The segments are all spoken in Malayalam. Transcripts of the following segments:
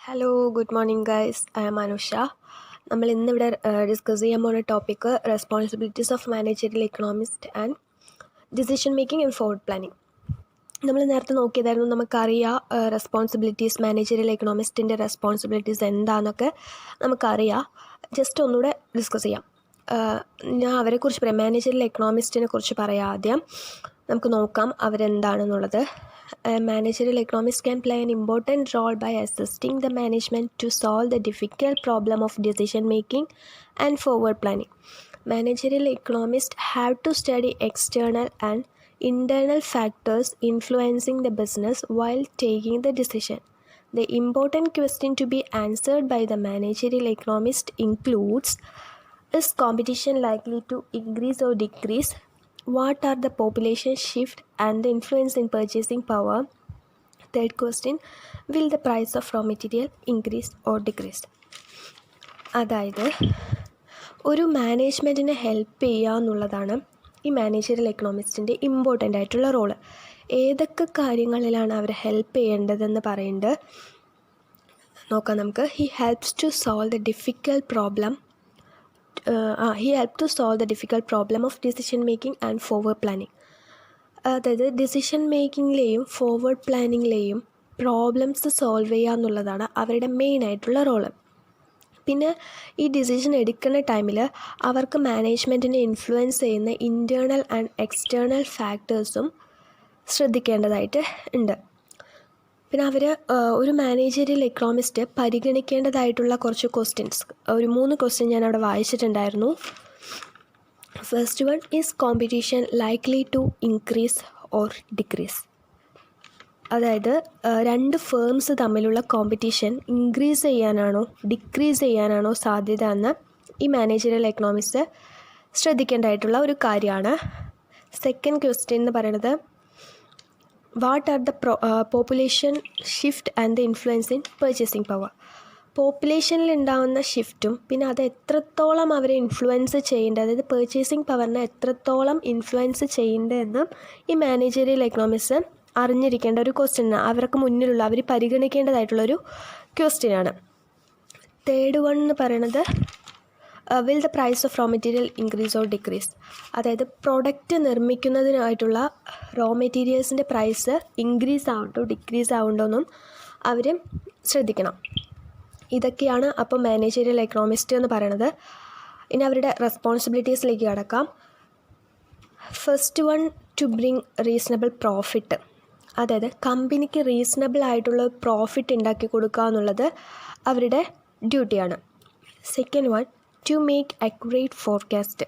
Hello good morning guys. I am Anusha. നമ്മൾ ഇന്നിവിടെ ഡിസ്കസ് ചെയ്യാൻ പോകുന്ന topic responsibilities of managerial economist and decision making and forward planning. നമ്മൾ നേരത്തെ നോക്കിയതായിരുന്നു, നമുക്കറിയാം റെസ്പോൺസിബിലിറ്റീസ്, മാനേജറിയൽ എക്കണോമിസ്റ്റിൻ്റെ റെസ്പോൺസിബിലിറ്റീസ് എന്താണെന്നൊക്കെ നമുക്കറിയാം. ജസ്റ്റ് ഒന്നുകൂടെ ഡിസ്കസ് ചെയ്യാം. ഞാൻ അവരെക്കുറിച്ച് പറയാം, മാനേജറിയൽ എക്കണോമിസ്റ്റിനെ കുറിച്ച് പറയാം. ആദ്യം നമുക്ക് നോക്കാം അവരെന്താണെന്നുള്ളത്. Managerial economists can play an important role by assisting the management to solve the difficult problem of decision making and forward planning. Managerial economists have to study external and internal factors influencing the business while taking the decision. The important question to be answered by the managerial economist includes: is competition likely to increase or decrease? What are the population shift and the influence in purchasing power? Third question, will the price of raw material increase or decrease? അതായത് ഒരു മാനേജ്മെൻറ്റിനെ ഹെൽപ്പ് ചെയ്യുക എന്നുള്ളതാണ് ഈ മാനേജറിയൽ എക്കണോമിസ്റ്റിൻ്റെ ഇമ്പോർട്ടൻ്റ് ആയിട്ടുള്ള റോള്. ഏതൊക്കെ കാര്യങ്ങളിലാണ് അവർ ഹെൽപ്പ് ചെയ്യേണ്ടതെന്ന് പറയുന്നത് നോക്കാം നമുക്ക്. He helps to solve the difficult problem he helped to solve the difficult problem of decision making and forward planning. അതായത് ഡിസിഷൻ മേക്കിങ്ങിലെയും ഫോർവേഡ് പ്ലാനിങ്ങിലെയും പ്രോബ്ലംസ് സോൾവ് ചെയ്യുക എന്നുള്ളതാണ് അവരുടെ മെയിനായിട്ടുള്ള റോള്. പിന്നെ ഈ ഡിസിഷൻ എടുക്കുന്ന ടൈമിൽ അവർക്ക് മാനേജ്മെൻറ്റിനെ ഇൻഫ്ലുവൻസ് ചെയ്യുന്ന ഇൻറ്റേർണൽ ആൻഡ് എക്സ്റ്റേർണൽ ഫാക്ടേഴ്സും ശ്രദ്ധിക്കേണ്ടതായിട്ട് ഉണ്ട്. പിന്നെ അവർ ഒരു മാനേജറിയൽ എക്കണോമിസ്റ്റ് പരിഗണിക്കേണ്ടതായിട്ടുള്ള കുറച്ച് ക്വസ്റ്റ്യൻസ്, ഒരു 3 ക്വസ്റ്റ്യൻ ഞാൻ അവിടെ വായിച്ചിട്ടുണ്ടായിരുന്നു. First one, is competition likely to increase or decrease? അതായത് 2 ഫേംസ് തമ്മിലുള്ള കോമ്പറ്റീഷൻ ഇൻക്രീസ് ചെയ്യാനാണോ ഡിക്രീസ് ചെയ്യാനാണോ സാധ്യത എന്ന് ഈ മാനേജറിയൽ എക്കണോമിസ്റ്റ് ശ്രദ്ധിക്കേണ്ടതായിട്ടുള്ള ഒരു കാര്യമാണ്. സെക്കൻഡ് ക്വസ്റ്റ്യൻ എന്ന് പറയുന്നത്, what are the population shift and the influence in purchasing power? പോപ്പുലേഷനിൽ ഉണ്ടാകുന്ന ഷിഫ്റ്റും പിന്നെ അത് എത്രത്തോളം അവരെ ഇൻഫ്ലുവൻസ് ചെയ്യേണ്ടത്, അതായത് പർച്ചേസിങ് പവറിനെ എത്രത്തോളം ഇൻഫ്ലുവൻസ് ചെയ്യേണ്ടതെന്നും ഈ മാനേജറിയൽ എക്കണോമിസ്റ്റ് അറിഞ്ഞിരിക്കേണ്ട ഒരു ക്വസ്റ്റ്യനാണ്. അവർക്ക് മുന്നിലുള്ള അവർ പരിഗണിക്കേണ്ടതായിട്ടുള്ളൊരു ക്വസ്റ്റ്യനാണ്. തേർഡ് വൺ എന്ന് പറയുന്നത്, will the price of raw material increase or decrease? അതായത് പ്രൊഡക്റ്റ് നിർമ്മിക്കുന്നതിനായിട്ടുള്ള റോ മെറ്റീരിയൽസിൻ്റെ പ്രൈസ് ഇൻക്രീസ് ആവുന്നുണ്ടോ ഡിക്രീസ് ആവുന്നുണ്ടോ എന്നും അവർ ശ്രദ്ധിക്കണം. ഇതൊക്കെയാണ് അപ്പോൾ മാനേജറിയൽ എക്കണോമിസ്റ്റ് എന്ന് പറയുന്നത്. ഇനി അവരുടെ റെസ്പോൺസിബിലിറ്റീസിലേക്ക് കടക്കാം. First one, to bring reasonable profit. അതായത് കമ്പനിക്ക് റീസണബിൾ ആയിട്ടുള്ള പ്രോഫിറ്റ് ഉണ്ടാക്കി കൊടുക്കുക എന്നുള്ളത് അവരുടെ ഡ്യൂട്ടിയാണ്. Second one, to make accurate forecast.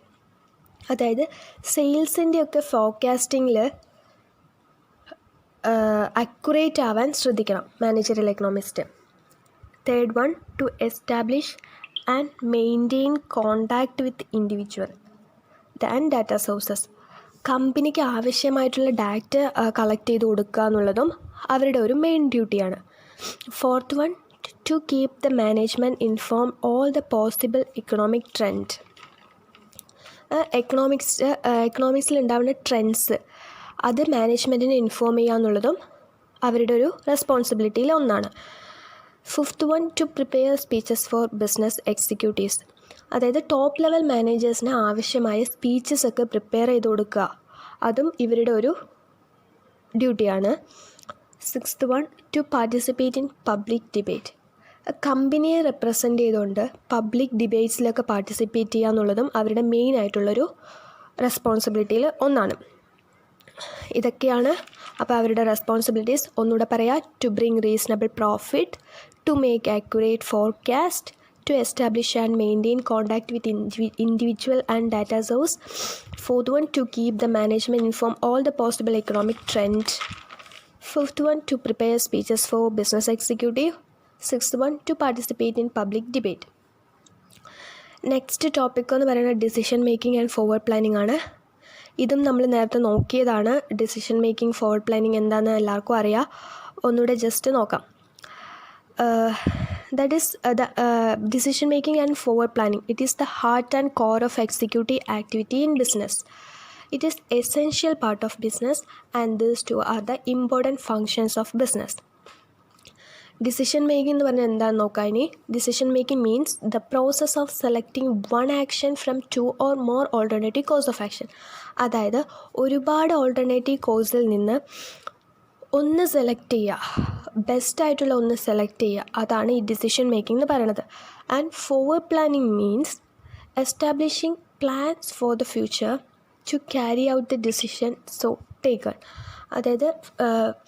അതായത് സെയിൽസിൻ്റെയൊക്കെ ഫോർകാസ്റ്റിങ്ങിൽ അക്യുറേറ്റ് ആവാൻ ശ്രദ്ധിക്കണം managerial economist. Third one, to establish and maintain contact with individual and data sources. കമ്പനിക്ക് ആവശ്യമായിട്ടുള്ള ഡാറ്റ കളക്ട് ചെയ്ത് കൊടുക്കുക എന്നുള്ളതും അവരുടെ ഒരു മെയിൻ ഡ്യൂട്ടിയാണ്. Fourth one, to keep the management informed all the possible economic trend. എക്കണോമിക്സിൽ ഉണ്ടാവുന്ന ട്രെൻഡ്സ് അത് മാനേജ്മെൻറ്റിനെ ഇൻഫോം ചെയ്യുക എന്നുള്ളതും അവരുടെ ഒരു റെസ്പോൺസിബിലിറ്റിയിൽ ഒന്നാണ്. Fifth one, to prepare speeches for business executives. അതായത് ടോപ്പ് ലെവൽ മാനേജേഴ്സിന് ആവശ്യമായ സ്പീച്ചസ് ഒക്കെ പ്രിപ്പയർ ചെയ്ത് കൊടുക്കുക, അതും ഇവരുടെ ഒരു ഡ്യൂട്ടിയാണ്. Sixth one, to participate in public debate. കമ്പനിയെ റെപ്രസെൻ്റ് ചെയ്തുകൊണ്ട് പബ്ലിക് ഡിബേറ്റ്സിലൊക്കെ പാർട്ടിസിപ്പേറ്റ് ചെയ്യുക എന്നുള്ളതും അവരുടെ മെയിൻ ആയിട്ടുള്ളൊരു റെസ്പോൺസിബിലിറ്റിയിൽ ഒന്നാണ്. ഇതൊക്കെയാണ് അപ്പോൾ അവരുടെ റെസ്പോൺസിബിലിറ്റീസ്. ഒന്നുകൂടെ പറയാം: to bring reasonable profit, to make accurate forecast, to establish and maintain contact with individual and data source. Fourth one, to keep the management inform all the possible economic trend. Fifth one, to prepare speeches for business executive. Sixth one, to participate in public debate. Next topic എന്ന് പറയുന്നത് decision making and forward planning ആണ്. ഇതും നമ്മൾ നേരത്തെ നോക്കിയതാണ്. ഡിസിഷൻ മേക്കിംഗ്, ഫോർവേഡ് പ്ലാനിങ് എന്താണെന്ന് എല്ലാവർക്കും അറിയാം. ഒന്നുകൂടെ ജസ്റ്റ് നോക്കാം. That is the decision making and forward planning. It is the heart and core of executive activity in business. It is essential part of business and these two are the important functions of business. Decision making എന്ന് പറഞ്ഞാൽ എന്താണെന്ന് നോക്കാം. ഇനി decision making means the process of selecting one action from 2 or more alternative course of action. അതായത് ഒരുപാട് ഓൾട്ടർനേറ്റീവ് കോഴ്സിൽ നിന്ന് ഒന്ന് സെലക്ട് ചെയ്യുക, ബെസ്റ്റായിട്ടുള്ള ഒന്ന് സെലക്ട് ചെയ്യുക, അതാണ് ഈ ഡിസിഷൻ മേക്കിംഗ് എന്ന് പറയുന്നത്. And forward planning means establishing plans for the future to carry out the decision so taken. അതായത്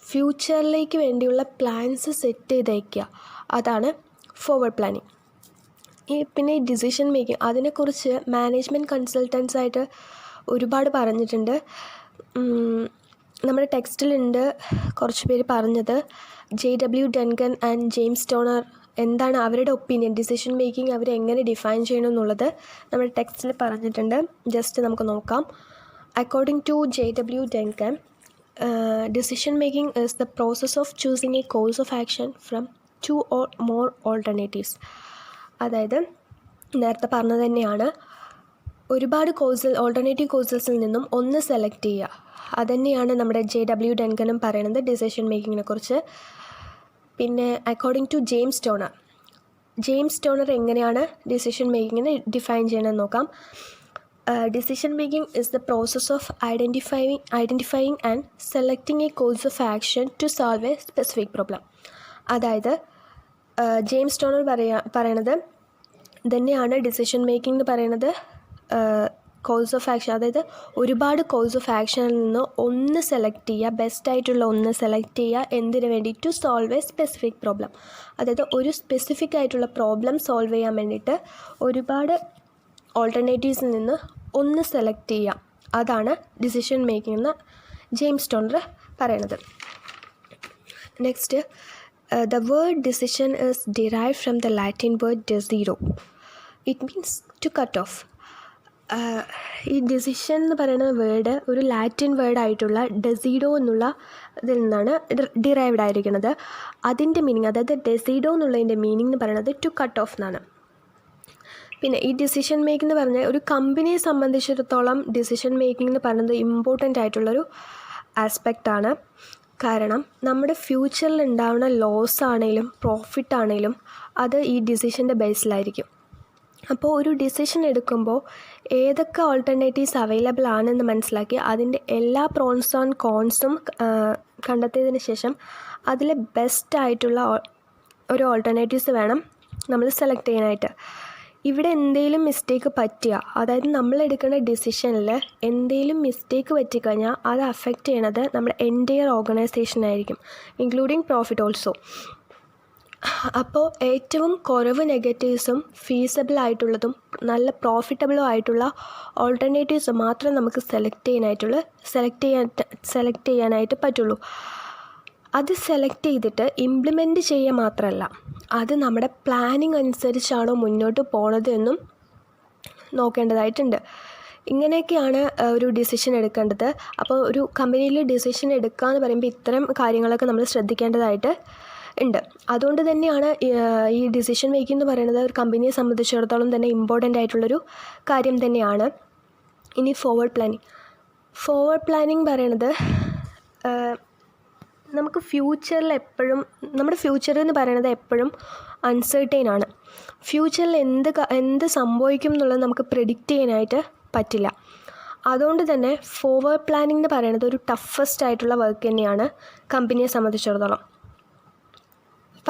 ഫ്യൂച്ചറിലേക്ക് വേണ്ടിയുള്ള പ്ലാൻസ് സെറ്റ് ചെയ്ത് വയ്ക്കുക, അതാണ് ഫോർവേഡ് പ്ലാനിങ്. പിന്നെ ഈ ഡിസിഷൻ മേക്കിംഗ് അതിനെക്കുറിച്ച് മാനേജ്മെൻറ്റ് കൺസൾട്ടൻസായിട്ട് ഒരുപാട് പറഞ്ഞിട്ടുണ്ട്. നമ്മുടെ ടെക്സ്റ്റിലുണ്ട് കുറച്ച് പേര് പറഞ്ഞത്. JW Duncan and James toner എന്താണ് അവരുടെ ഒപ്പീനിയൻ, ഡിസിഷൻ മേക്കിംഗ് അവർ എങ്ങനെ ഡിഫൈൻ ചെയ്യണം എന്നുള്ളത് നമ്മുടെ ടെക്സ്റ്റിൽ പറഞ്ഞിട്ടുണ്ട്. ജസ്റ്റ് നമുക്ക് നോക്കാം. According to JW Duncan, decision making is the process of choosing a course of action from 2 or more alternatives. അതായത് നേരത്തെ പറഞ്ഞത് തന്നെയാണ്, ഒരുപാട് ഓൾട്ടർനേറ്റീവ് കോഴ്സസിൽ നിന്നും ഒന്ന് സെലക്ട് ചെയ്യുക. അതുതന്നെയാണ് നമ്മുടെ JW ഡൻകനും പറയുന്നത് ഡിസിഷൻ മേക്കിങ്ങിനെ കുറിച്ച്. പിന്നെ അക്കോർഡിംഗ് ടു ജെയിംസ് ടോണർ എങ്ങനെയാണ് ഡിസിഷൻ മേക്കിങ്ങിനെ ഡിഫൈൻ ചെയ്യണമെന്ന് നോക്കാം. Decision making is the process of identifying and selecting a course of action to solve a specific problem. അതായത് ജെയിംസ് ടോണർ പറയണത് തന്നെയാണ് ഡിസിഷൻ മേക്കിംഗ് എന്ന് പറയുന്നത്. കോഴ്സ് ഓഫ് ആക്ഷൻ, അതായത് ഒരുപാട് കോഴ്സ് ഓഫ് ആക്ഷനിൽ നിന്ന് ഒന്ന് സെലക്ട് ചെയ്യുക, ബെസ്റ്റായിട്ടുള്ള ഒന്ന് സെലക്ട് ചെയ്യുക. എന്തിനു വേണ്ടി? To solve a specific problem. അതായത് ഒരു സ്പെസിഫിക് ആയിട്ടുള്ള പ്രോബ്ലം സോൾവ് ചെയ്യാൻ വേണ്ടിയിട്ട് ഒരുപാട് ഓൾട്ടർനേറ്റീവ്സിൽ നിന്ന് ഒന്ന് സെലക്ട് ചെയ്യാം, അതാണ് ഡിസിഷൻ മേക്കിംഗ് എന്ന് ജെയിംസ് ടോണർ പറയണത്. Next, the word decision is derive from the Latin word decidere. It means to cut off. ഈ ഡിസിഷൻ എന്ന് പറയുന്ന വേർഡ് ഒരു ലാറ്റിൻ വേർഡായിട്ടുള്ള ഡെസീഡോ എന്നുള്ള ഇതിൽ നിന്നാണ് ഡിറൈവ്ഡ് ആയിരിക്കുന്നത്. അതിൻ്റെ മീനിങ്, അതായത് ഡെസീഡോ എന്നുള്ളതിൻ്റെ മീനിങ് എന്ന് പറയുന്നത് ടു കട്ട് ഓഫ് എന്നാണ്. പിന്നെ ഈ ഡിസിഷൻ മേക്കിംഗ് എന്ന് പറഞ്ഞാൽ ഒരു കമ്പനിയെ സംബന്ധിച്ചിടത്തോളം ഡിസിഷൻ മേക്കിംഗ് എന്ന് പറയുന്നത് ഇമ്പോർട്ടൻ്റ് ആയിട്ടുള്ളൊരു ആസ്പെക്റ്റാണ്. കാരണം നമ്മുടെ ഫ്യൂച്ചറിൽ ഉണ്ടാവുന്ന ലോസ് ആണെങ്കിലും പ്രോഫിറ്റ് ആണെങ്കിലും അത് ഈ ഡിസിഷൻ്റെ ബേസിലായിരിക്കും. അപ്പോൾ ഒരു ഡിസിഷൻ എടുക്കുമ്പോൾ ഏതൊക്കെ ഓൾട്ടർനേറ്റീവ്സ് അവൈലബിൾ ആണെന്ന് മനസ്സിലാക്കി അതിൻ്റെ എല്ലാ പ്രോൺസ് ആൻഡ് കോൺസും കണ്ടെത്തിയതിന് ശേഷം അതിൽ ബെസ്റ്റായിട്ടുള്ള ഒരു ഓൾട്ടർനേറ്റീവ്സ് വേണം നമ്മൾ സെലക്ട് ചെയ്യാനായിട്ട്. ഇവിടെ എന്തെങ്കിലും മിസ്റ്റേക്ക് പറ്റുക, അതായത് നമ്മൾ എടുക്കുന്ന ഡിസിഷനിൽ എന്തെങ്കിലും മിസ്റ്റേക്ക് പറ്റിക്കഴിഞ്ഞാൽ അത് അഫക്റ്റ് ചെയ്യണത് നമ്മുടെ എൻറ്റയർ ഓർഗനൈസേഷനായിരിക്കും, ഇൻക്ലൂഡിങ് പ്രോഫിറ്റ് ഓൾസോ. അപ്പോൾ ഏറ്റവും കുറവ് നെഗറ്റീവ്സും ഫീസബിൾ ആയിട്ടുള്ളതും നല്ല പ്രോഫിറ്റബിളും ആയിട്ടുള്ള ഓൾട്ടർനേറ്റീവ്സ് മാത്രം നമുക്ക് സെലക്ട് ചെയ്യാനായിട്ട് പറ്റുള്ളൂ. അത് സെലക്ട് ചെയ്തിട്ട് ഇംപ്ലിമെൻറ്റ് ചെയ്യുക മാത്രമല്ല, അത് നമ്മുടെ പ്ലാനിങ് അനുസരിച്ചാണോ മുന്നോട്ട് പോണത് എന്നും നോക്കേണ്ടതായിട്ടുണ്ട്. ഇങ്ങനെയൊക്കെയാണ് ഒരു ഡിസിഷൻ എടുക്കേണ്ടത്. അപ്പോൾ ഒരു കമ്പനിയിൽ ഡിസിഷൻ എടുക്കുക എന്ന് പറയുമ്പോൾ ഇത്തരം കാര്യങ്ങളൊക്കെ നമ്മൾ ശ്രദ്ധിക്കേണ്ടതായിട്ട് ഉണ്ട്. അതുകൊണ്ട് തന്നെയാണ് ഈ ഡിസിഷൻ മേക്കിംഗ് എന്ന് പറയുന്നത് ഒരു കമ്പനിയെ സംബന്ധിച്ചിടത്തോളം തന്നെ ഇമ്പോർട്ടൻ്റ് ആയിട്ടുള്ളൊരു കാര്യം തന്നെയാണ്. ഇനി ഫോർവേഡ് പ്ലാനിങ് പറയണത് നമുക്ക് ഫ്യൂച്ചറിൽ എപ്പോഴും, നമ്മുടെ ഫ്യൂച്ചർ എന്ന് പറയുന്നത് എപ്പോഴും അൺസർട്ടൈൻ ആണ്. ഫ്യൂച്ചറിൽ എന്ത് സംഭവിക്കും എന്നുള്ളത് നമുക്ക് പ്രെഡിക്റ്റ് ചെയ്യാനായിട്ട് പറ്റില്ല. അതുകൊണ്ട് തന്നെ ഫോർവേഡ് പ്ലാനിംഗ് എന്ന് പറയുന്നത് ഒരു ടഫസ്റ്റ് ആയിട്ടുള്ള വർക്ക് തന്നെയാണ് കമ്പനിയെ സംബന്ധിച്ചിടത്തോളം.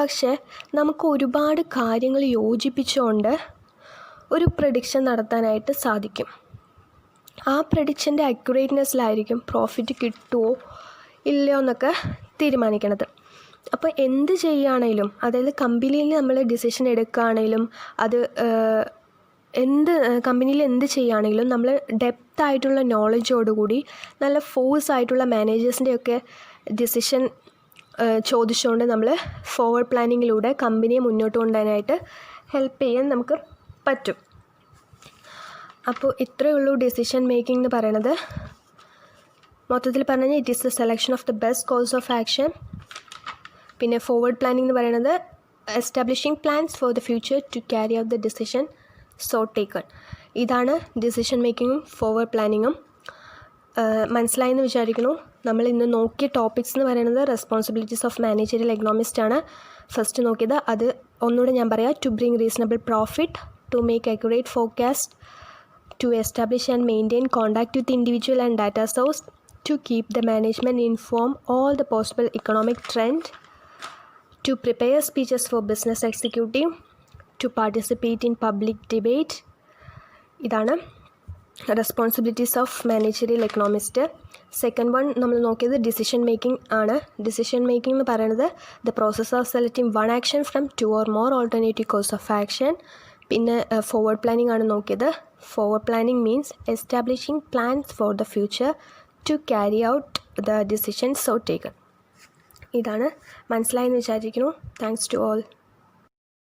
പക്ഷേ നമുക്ക് ഒരുപാട് കാര്യങ്ങൾ യോജിപ്പിച്ചുകൊണ്ട് ഒരു പ്രഡിക്ഷൻ നടത്താനായിട്ട് സാധിക്കും. ആ പ്രഡിക്ഷൻ്റെ അക്യുറേറ്റ്നെസ്സിലായിരിക്കും പ്രോഫിറ്റ് കിട്ടുമോ ഇല്ലയോ എന്നൊക്കെ തീരുമാനിക്കണത്. അപ്പോൾ എന്ത് ചെയ്യുകയാണെങ്കിലും, അതായത് കമ്പനിയിൽ നമ്മൾ ഡിസിഷൻ എടുക്കുകയാണെങ്കിലും അത് കമ്പനിയിൽ എന്ത് ചെയ്യുകയാണെങ്കിലും നമ്മൾ ഡെപ്ത് ആയിട്ടുള്ള നോളജോടുകൂടി നല്ല ഫോഴ്സ് ആയിട്ടുള്ള മാനേജേഴ്സിൻ്റെയൊക്കെ ഡിസിഷൻ ചോദിച്ചുകൊണ്ട് നമ്മൾ ഫോർവേഡ് പ്ലാനിങ്ങിലൂടെ കമ്പനിയെ മുന്നോട്ട് കൊണ്ടുപോകാനായിട്ട് ഹെൽപ്പ് ചെയ്യാൻ നമുക്ക് പറ്റും. അപ്പോൾ ഇത്രയേ ഉള്ളൂ ഡിസിഷൻ മേക്കിംഗ് എന്ന് പറയുന്നത്. മൊത്തത്തിൽ പറഞ്ഞാൽ it is the selection of the best course of action. പിന്നെ ഫോർവേഡ് പ്ലാനിംഗ് എന്ന് പറയുന്നത് establishing plans for the future to carry out the decision so taken. ഇതാണ് ഡിസിഷൻ മേക്കിങ്ങും ഫോർവേഡ് പ്ലാനിങ്ങും. മനസ്സിലായെന്ന് വിചാരിക്കുന്നു. നമ്മൾ ഇന്ന് നോക്കിയ ടോപ്പിക്സ് എന്ന് പറയുന്നത് റെസ്പോൺസിബിലിറ്റീസ് ഓഫ് മാനേജറിയൽ എക്കണോമിസ്റ്റ് ആണ്. ഫസ്റ്റ് നോക്കിയത്. അത് ഒന്നുകൂടെ ഞാൻ പറയാം. To bring reasonable profit, to make accurate forecast, to establish and maintain contact with individual and data source, to keep the management informed all the possible economic trend, to prepare speeches for business executive, to participate in public debate. ഇതാണ് responsibilities of managerial economist. Second one നമ്മൾ നോക്കിയത് ഡിസിഷൻ മേക്കിംഗ് ആണ്. ഡിസിഷൻ മേക്കിംഗ് എന്ന് പറയുന്നത് the process of selecting one action from two or more alternative course of action. പിന്നെ ഫോർവേഡ് പ്ലാനിംഗ് ആണ് നോക്കിയത്. Forward planning means establishing plans for the future to carry out the decisions so taken. ഇതാണ് മനസ്സിലായെന്ന് വിചാരിക്കുന്നു. Thanks to all.